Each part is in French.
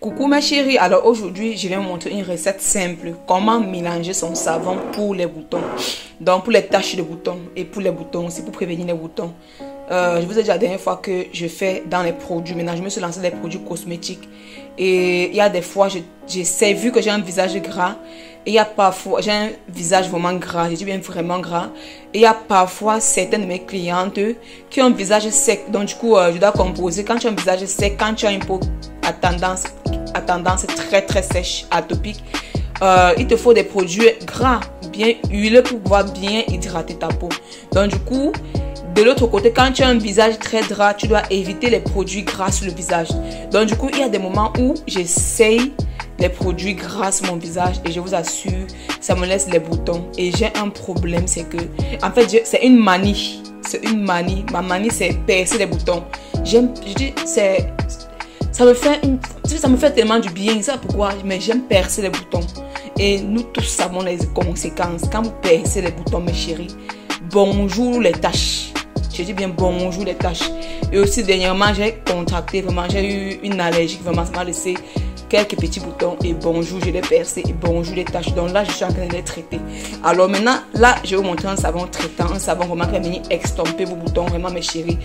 Coucou ma chérie, alors aujourd'hui je vais vous montrer une recette simple. Comment mélanger son savon pour les boutons. Donc pour les taches de boutons et pour les boutons aussi, pour prévenir les boutons. Je vous ai dit la dernière fois que je fais dans les produits. Maintenant je me suis lancé dans les produits cosmétiques. Et il y a des fois, j'essaie, vu que j'ai un visage gras. Et il y a parfois, j'ai un visage vraiment gras, je dis bien vraiment gras. Et il y a parfois certaines de mes clientes qui ont un visage sec. Donc du coup, je dois composer. Quand tu as un visage sec, quand tu as une peau à tendance très sèche, atopique, il te faut des produits gras, bien huilés pour pouvoir bien hydrater ta peau. Donc du coup, de l'autre côté, quand tu as un visage très gras, tu dois éviter les produits gras sur le visage. Donc du coup, il y a des moments où j'essaye les produits gras sur mon visage et je vous assure, ça me laisse les boutons. Et j'ai un problème, c'est que, en fait, c'est une manie. C'est une manie. Ma manie, c'est percer les boutons. Ça me fait tellement du bien. C'est pourquoi, mais j'aime percer les boutons. Et nous tous savons les conséquences. Quand vous percez les boutons, mes chéris, bonjour les taches. Je dis bien bonjour les taches. Et aussi, dernièrement, j'ai contracté, vraiment, j'ai eu une allergie. Vraiment, ça m'a laissé quelques petits boutons. Et bonjour, je l'ai percé. Et bonjour les taches. Donc là, je suis en train de les traiter. Alors maintenant, là, je vais vous montrer un savon traitant. Un savon vraiment qui va venir extomper vos boutons. Vraiment, mes chéris.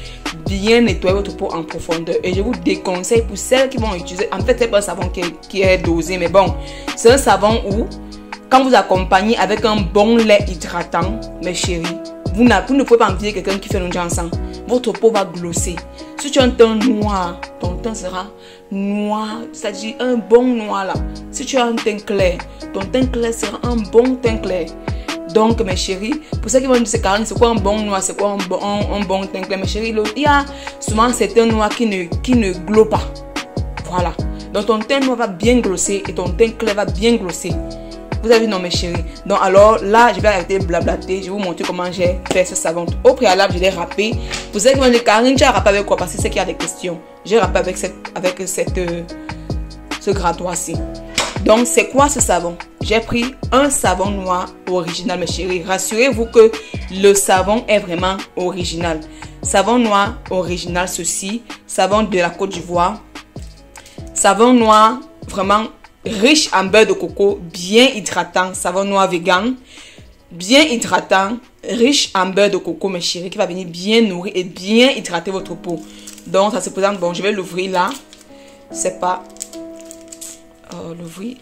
Bien nettoyer votre peau en profondeur. Et je vous déconseille pour celles qui vont utiliser. En fait, c'est pas un savon qui est dosé. Mais bon, c'est un savon où, quand vous accompagnez avec un bon lait hydratant, mes chéris, vous ne pouvez pas envier quelqu'un qui fait le ensemble. Votre peau va glosser. Si tu as un teint noir, ton teint sera noir, c'est-à-dire un bon noir là. Si tu as un teint clair, ton teint clair sera un bon teint clair. Donc mes chéris, pour ceux qui vont dire c'est Caroline, c'est quoi un bon noir, c'est quoi un bon teint clair, mes chéris, il y a souvent certains noirs qui ne glow pas. Voilà. Donc ton teint noir va bien glosser et ton teint clair va bien glosser. Vous avez vu, non mes chéris. Donc alors là, je vais arrêter de blablater. Je vais vous montrer comment j'ai fait ce savon. Au préalable, je l'ai râpé. Vous savez comment dire, Karine, tu as râpé avec quoi? Parce que c'est qu'il y a des questions. J'ai râpé avec ce grattoir-ci. Donc c'est quoi ce savon? J'ai pris un savon noir original, mes chéris. Rassurez-vous que le savon est vraiment original. Savon noir original, ceci. Savon de la Côte d'Ivoire. Savon noir vraiment riche en beurre de coco, bien hydratant, savon noir vegan, bien hydratant, riche en beurre de coco, mes chéris, qui va venir bien nourrir et bien hydrater votre peau. Donc, ça se présente, bon, je vais l'ouvrir là. C'est pas... l'ouvrir.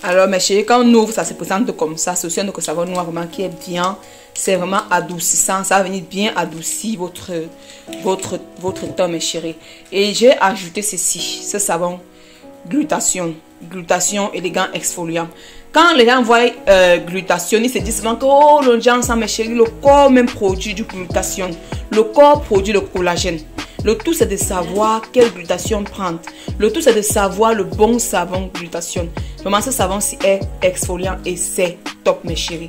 Alors, mes chéris, quand on ouvre, ça se présente comme ça. C'est aussi un savon noir vraiment qui est bien. C'est vraiment adoucissant. Ça va venir bien adoucir votre teint, mes chéris. Et j'ai ajouté ceci, ce savon glutation. Glutation élégant exfoliant. Quand les gens voient glutation, ils se disent souvent que oh, le gens, mes chéris, le corps même produit du glutation. Le corps produit le collagène. Le tout, c'est de savoir quelle glutation prendre. Le tout, c'est de savoir le bon savon glutation. Vraiment, ce savon-ci est exfoliant et c'est top, mes chéris.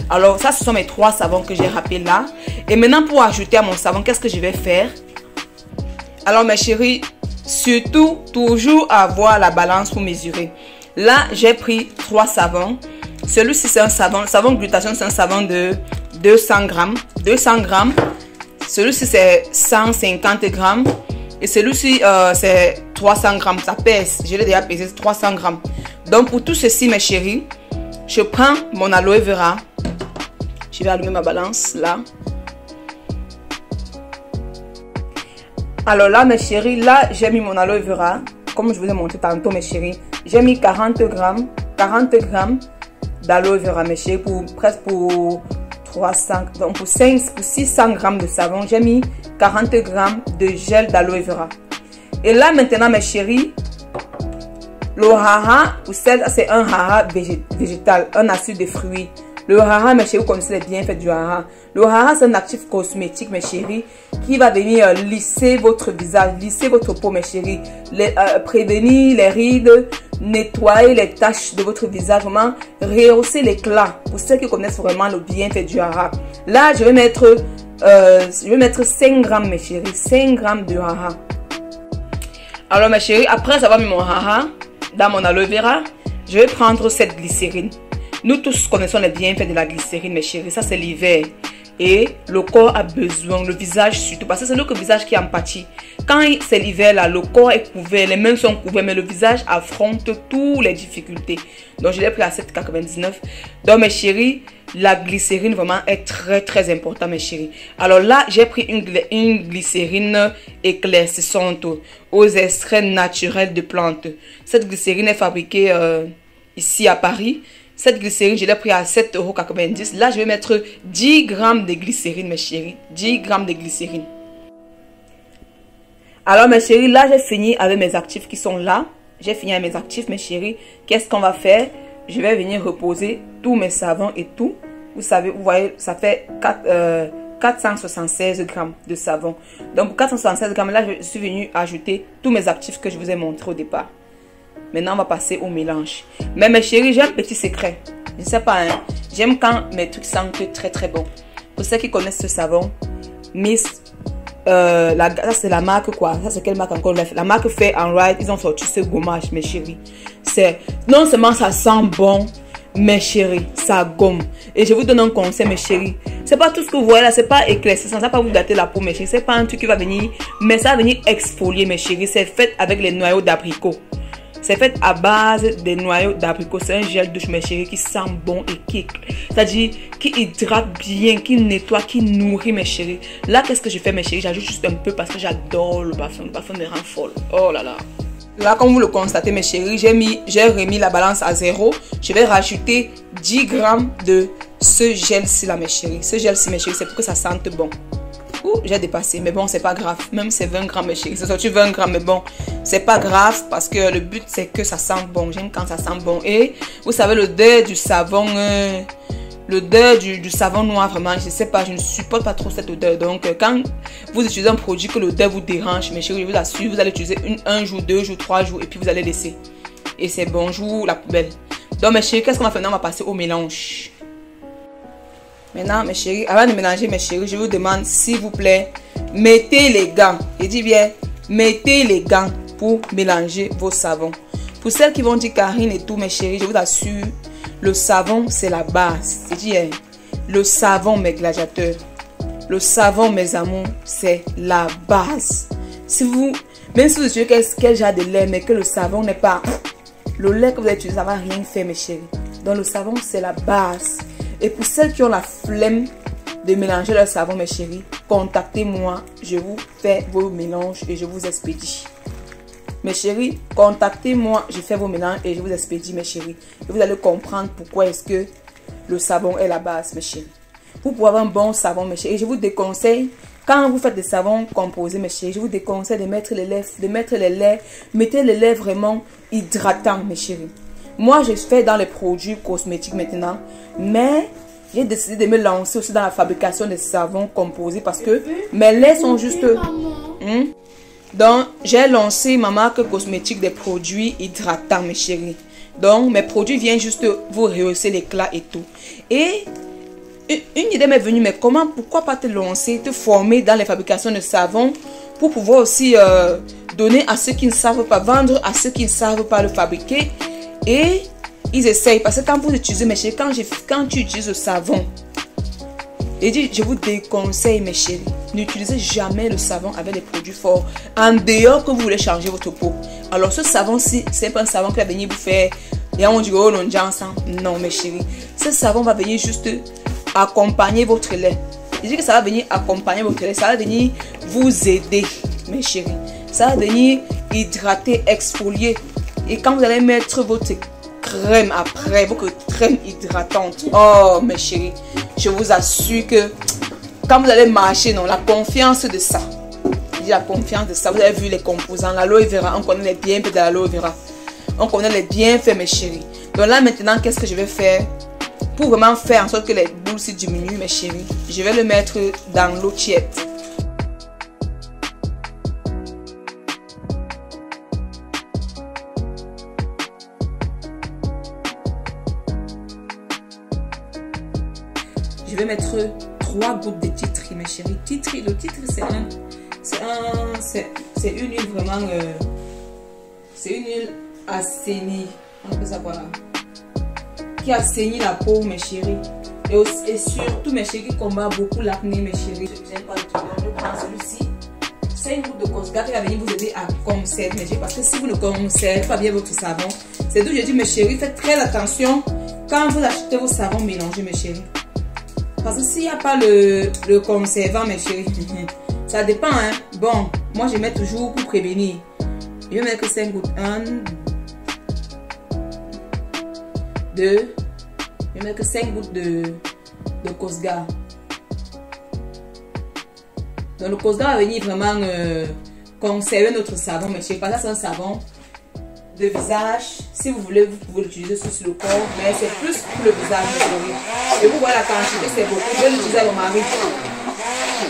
Alors, ça, ce sont mes 3 savons que j'ai râpés là. Et maintenant, pour ajouter à mon savon, qu'est-ce que je vais faire? Alors, mes chéris, surtout, toujours avoir la balance pour mesurer. Là, j'ai pris 3 savons. Celui-ci, c'est un savon. Le savon glutation, c'est un savon de 200 grammes. 200 grammes. Celui-ci, c'est 150 grammes. Et celui-ci, c'est 300 grammes. Ça pèse. Je l'ai déjà pesé, 300 grammes. Donc, pour tout ceci, mes chéris, je prends mon aloe vera. Je vais allumer ma balance, là. Alors là, mes chéris, là, j'ai mis mon aloe vera. Comme je vous ai montré tantôt, mes chéris. J'ai mis 40 grammes d'aloe vera, mes chéris, presque pour 300, donc pour 600 grammes de savon, j'ai mis 40 grammes de gel d'aloe vera. Et là maintenant, mes chéris, le haha, c'est un haha végétal, un acide de fruits. Le haha, mes chéris, vous connaissez les bienfaits du haha. Le haha, c'est un actif cosmétique, mes chéris, qui va venir lisser votre visage, lisser votre peau, mes chéris, prévenir les rides, nettoyer les taches de votre visage, vraiment rehausser l'éclat. Pour ceux qui connaissent vraiment le bienfait du haha. Là, je vais mettre 5 grammes, mes chéris, 5 grammes de haha. Alors, mes chéris, après avoir mis mon haha dans mon aloe vera, je vais prendre cette glycérine. Nous tous connaissons les bienfaits de la glycérine, mes chéris. Ça, c'est l'hiver. Et le corps a besoin, le visage surtout, parce que c'est notre visage qui empathie. Quand c'est l'hiver là, le corps est couvert, les mains sont couvertes, mais le visage affronte toutes les difficultés. Donc je l'ai pris à 7,99. Donc mes chéris, la glycérine vraiment est très importante mes chéris. Alors là, j'ai pris une glycérine éclaircissante aux extraits naturels de plantes. Cette glycérine est fabriquée ici à Paris. Cette glycérine, je l'ai pris à 7,90 €. Là, je vais mettre 10 grammes de glycérine, mes chéris. 10 grammes de glycérine. Alors, mes chéris, là, j'ai fini avec mes actifs qui sont là. J'ai fini avec mes actifs, mes chéris. Qu'est-ce qu'on va faire? Je vais venir reposer tous mes savons et tout. Vous savez, vous voyez, ça fait 476 grammes de savon. Donc, pour 476 grammes, là, je suis venu ajouter tous mes actifs que je vous ai montrés au départ. Maintenant, on va passer au mélange. Mais mes chéris, j'ai un petit secret. Je ne sais pas, hein. J'aime quand mes trucs sentent très bon. Pour ceux qui connaissent ce savon, Miss, ça c'est la marque quoi? Ça c'est quelle marque encore? La marque Fair and Right, ils ont sorti ce gommage, mes chéris. Non seulement ça sent bon, mes chéris, ça gomme. Et je vous donne un conseil, mes chéris. C'est pas tout ce que vous voyez là, c'est pas éclaircissant, ça va pas vous gâter la peau, mes chéris. C'est pas un truc qui va venir, mais ça va venir exfolier, mes chéris. C'est fait avec les noyaux d'abricot. C'est fait à base des noyaux d'abricot. C'est un gel douche, mes chéris, qui sent bon et c'est-à-dire qui hydrate bien, qui nettoie, qui nourrit, mes chéris. Là, qu'est-ce que je fais, mes chéris? J'ajoute juste un peu parce que j'adore le parfum. Le parfum me rend folle. Oh là là. Là, comme vous le constatez, mes chéris, j'ai remis la balance à 0. Je vais rajouter 10 grammes de ce gel-ci là, mes chéris. Ce gel-ci, mes chéris, c'est pour que ça sente bon. Ouh, j'ai dépassé, mais bon, c'est pas grave. Même c'est 20 grammes, mes chéris. C'est sorti 20 grammes, mais bon, c'est pas grave parce que le but, c'est que ça sente bon. J'aime quand ça sent bon. Et vous savez, l'odeur du savon, l'odeur du savon noir, vraiment, je sais pas, je ne supporte pas trop cette odeur. Donc, quand vous utilisez un produit que l'odeur vous dérange, mes chéris, je vous assure, vous allez utiliser un jour, 2 jours, 3 jours, et puis vous allez laisser. Et c'est bonjour la poubelle. Donc, mes chéris, qu'est-ce qu'on va faire? On va passer au mélange. Maintenant, mes chéris, avant de mélanger, mes chéris, je vous demande, s'il vous plaît, mettez les gants. Je dis bien, mettez les gants pour mélanger vos savons. Pour celles qui vont dire Karine et tout, mes chéris, je vous assure, le savon, c'est la base. Je dis, le savon, mes gladiateurs, le savon, mes amours, c'est la base. Si vous, même si vous utilisez quel genre de lait, mais que le savon n'est pas, le lait que vous avez utilisé, ça ne va rien faire, mes chéris. Donc, le savon, c'est la base. Et pour celles qui ont la flemme de mélanger leur savon, mes chéris, contactez-moi. Je vous fais vos mélanges et je vous expédie. Mes chéris, contactez-moi. Je fais vos mélanges et je vous expédie, mes chéris. Et vous allez comprendre pourquoi est-ce que le savon est la base, mes chéris. Vous pouvez avoir un bon savon, mes chéris. Et je vous déconseille, quand vous faites des savons composés, mes chéris, je vous déconseille de mettre les laits, mettez les laits vraiment hydratants, mes chéris. Moi, je fais dans les produits cosmétiques maintenant, mais j'ai décidé de me lancer aussi dans la fabrication des savons composés parce que mes laits sont juste... Donc, j'ai lancé ma marque cosmétique des produits hydratants, mes chéris. Donc, mes produits viennent juste vous rehausser l'éclat et tout. Et une idée m'est venue, mais pourquoi pas te lancer, te former dans les fabrications de savons pour pouvoir aussi donner à ceux qui ne savent pas, vendre à ceux qui ne savent pas le fabriquer. Et ils essayent, parce que quand vous utilisez, mes chéris, quand tu utilises le savon, et je vous déconseille, mes chéris, n'utilisez jamais le savon avec des produits forts, en dehors que vous voulez changer votre peau. Alors ce savon-ci, c'est pas un savon qui va venir vous faire, et on dit, oh non, non, mes chéris, ce savon va venir juste accompagner votre lait. Je dis que ça va venir accompagner votre lait, ça va venir vous aider, mes chéris. Ça va venir hydrater, exfolier. Et quand vous allez mettre votre crème après, votre crème hydratante, oh mes chéris, je vous assure que quand vous allez marcher, non, la confiance de ça, je dis la confiance de ça, vous avez vu les composants, l'aloe vera, on connaît les bienfaits de l'aloe vera, on connaît les bienfaits, mes chéris. Donc là maintenant, qu'est-ce que je vais faire pour vraiment faire en sorte que les boules se diminuent, mes chéris? Je vais le mettre dans l'eau tiède. Je vais mettre 3 gouttes de tea tree, mes chéris. Le tea tree, c'est une huile vraiment... c'est une huile assainie. On appelle ça quoi là? Qui assainit la peau, mes chéris. Et surtout, mes chéris, qui combat beaucoup l'acné, mes chéris. J'aime pas le truc. Je prends celui-ci. C'est une goutte de Cosga qui va venir vous aider à conserver, mes chéris. Parce que si vous ne conservez pas bien votre savon, c'est d'où je dis, mes chéris, faites très attention quand vous achetez vos savons mélangés, mes chéris. Parce que s'il n'y a pas le conservant, mes chéris, ça dépend, hein. Bon, moi, je mets toujours pour prévenir. Je vais mettre 5 gouttes. 1, 2. Je vais mettre 5 gouttes de Cosga. Donc le Cosga va venir vraiment conserver notre savon. Mais je sais pas, ça c'est un savon de visage. Si vous voulez, vous pouvez l'utiliser sur le corps. Mais c'est plus pour le visage. Et vous voyez la quantité, c'est beaucoup. Je vais l'utiliser à mon mari.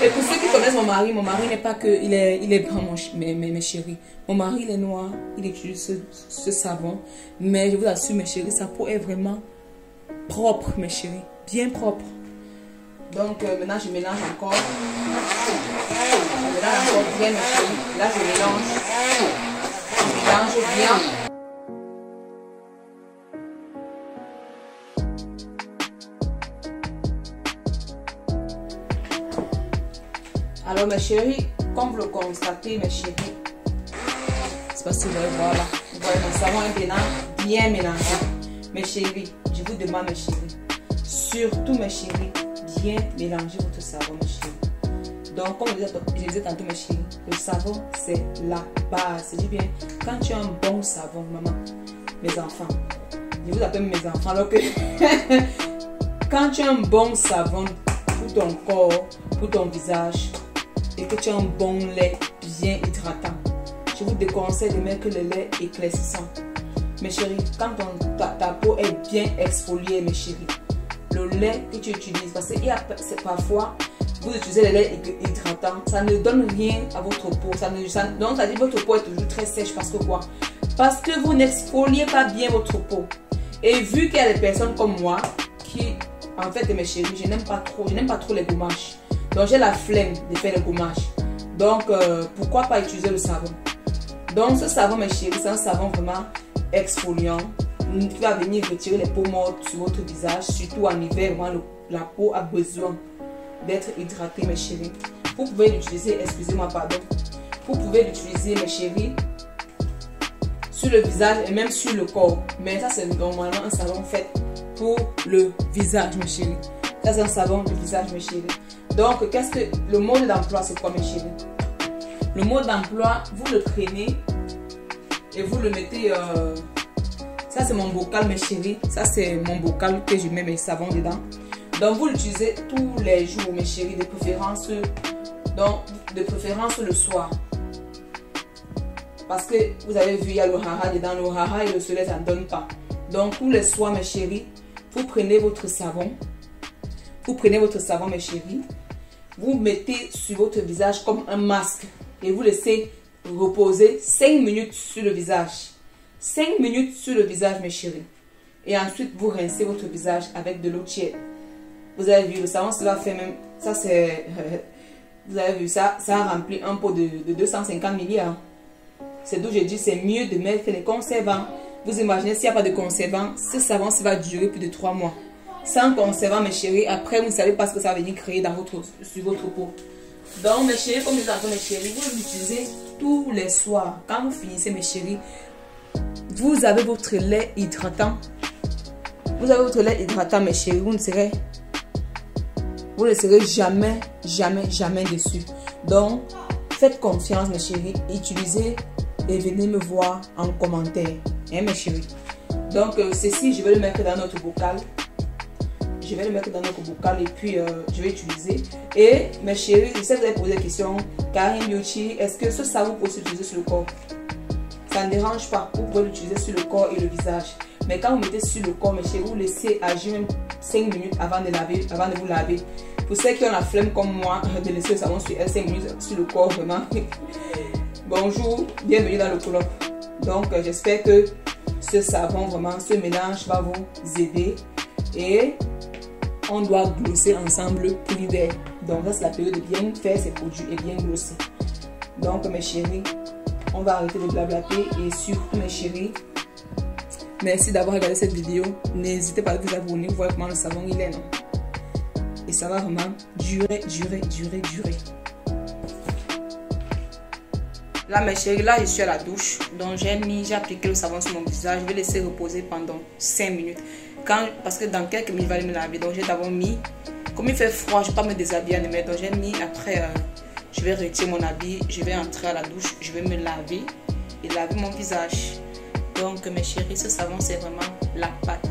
Et pour ceux qui connaissent mon mari n'est pas que il est blanc, mes chéris. Mon mari, il est noir. Il utilise ce savon. Mais je vous assure, mes chéris, sa peau est vraiment propre, mes chéris, bien propre. Donc maintenant je mélange encore. Je mélange encore bien, mes chéris. Là je mélange bien. Alors mes chéris, comme vous le constatez, mes chéris, c'est pas si vous allez voir là. Vous voyez, mon savon est bien mélangé. Mes chéris, je vous demande, mes chéris, surtout mes chéris, bien mélanger votre savon, mes chéris. Donc, comme je disais tantôt, mes chéris, le savon, c'est la base. C'est bien, quand tu as un bon savon, maman, mes enfants, je vous appelle mes enfants, alors que quand tu as un bon savon pour ton corps, pour ton visage, et que tu as un bon lait bien hydratant, je vous déconseille de mettre le lait éclaircissant. Mes chéris, quand ta peau est bien exfoliée, mes chéris, le lait que tu utilises, parce que parfois, vous utilisez le lait hydratant, ça ne donne rien à votre peau. Donc, ça dit que votre peau est toujours très sèche. Parce que quoi? Parce que vous n'exfoliez pas bien votre peau. Et vu qu'il y a des personnes comme moi, qui, en fait, mes chéris, je n'aime pas trop les gommages. Donc, j'ai la flemme de faire les gommages. Donc, pourquoi pas utiliser le savon? Donc, ce savon, mes chéris, c'est un savon vraiment exfoliant qui va venir retirer les peaux mortes sur votre visage, surtout en hiver. La peau a besoin d'être hydratée, mes chéris. Vous pouvez l'utiliser, excusez-moi, pardon. Vous pouvez l'utiliser, mes chéris, sur le visage et même sur le corps. Mais ça, c'est normalement un savon fait pour le visage, mes chéris. Ça, c'est un savon de visage, mes chéris. Donc, qu'est-ce que le mode d'emploi, c'est quoi, mes chéris? Le mode d'emploi, vous le prenez et vous le mettez. Ça, c'est mon bocal, mes chéris. Ça, c'est mon bocal que je mets mes savons dedans. Donc, vous l'utilisez tous les jours, mes chéris, de préférence le soir. Parce que vous avez vu, il y a le haha dedans. Le haha et le soleil, ça ne donne pas. Donc, tous les soirs, mes chéris, vous prenez votre savon. Vous prenez votre savon, mes chéris. Vous mettez sur votre visage comme un masque. Et vous laissez reposer 5 minutes sur le visage. 5 minutes sur le visage, mes chéris. Et ensuite, vous rincez votre visage avec de l'eau tiède. Vous avez vu, le savon, cela fait même... Ça, c'est... vous avez vu, ça a rempli un pot de 250 milliards. C'est d'où je dis, c'est mieux de mettre les conservants. Vous imaginez, s'il n'y a pas de conservant, ce savon, ça va durer plus de 3 mois. Sans conservant, mes chéris, après, vous ne savez pas ce que ça va venir créer sur votre peau. Donc, mes chéris, comme je disais, mes chéris, vous l'utilisez tous les soirs. Quand vous finissez, mes chéris, vous avez votre lait hydratant. Vous avez votre lait hydratant, mes chéris. Vous ne serez jamais, jamais, jamais déçus. Donc, faites confiance, mes chéris. Utilisez et venez me voir en commentaire. Hein, mes chéris. Donc, ceci, je vais le mettre dans notre bocal. Je vais le mettre dans notre bocal et puis je vais utiliser. Et mes chéris, je sais que vous avez posé la question. Karine Beauty, est-ce que ce savon peut s'utiliser sur le corps? Ça ne dérange pas. Vous pouvez l'utiliser sur le corps et le visage. Mais quand vous mettez sur le corps, mes chéris, vous laissez agir même 5 minutes avant de vous laver. Pour ceux qui ont la flemme comme moi, de laisser le savon sur 5 minutes sur le corps, vraiment. Bonjour, bienvenue dans le colloque. Donc, j'espère que ce savon, vraiment, ce mélange va vous aider. Et on doit glosser ensemble pour l'hiver. Donc, ça, c'est la période de bien faire ces produits et bien glosser. Donc, mes chéris, on va arrêter de blablater. Et surtout, mes chéris, merci d'avoir regardé cette vidéo. N'hésitez pas à vous abonner. Vous voyez comment le savon il est, non? et ça va vraiment durer. Là mes chéris, là je suis à la douche, donc j'ai appliqué le savon sur mon visage. Je vais laisser reposer pendant 5 minutes parce que dans quelques minutes je vais aller me laver. Donc j'ai d'abord mis, comme il fait froid, je ne vais pas me déshabiller à donc j'ai mis après, je vais retirer mon habit, je vais entrer à la douche, je vais me laver et laver mon visage. Donc mes chéris, ce savon c'est vraiment la pâte.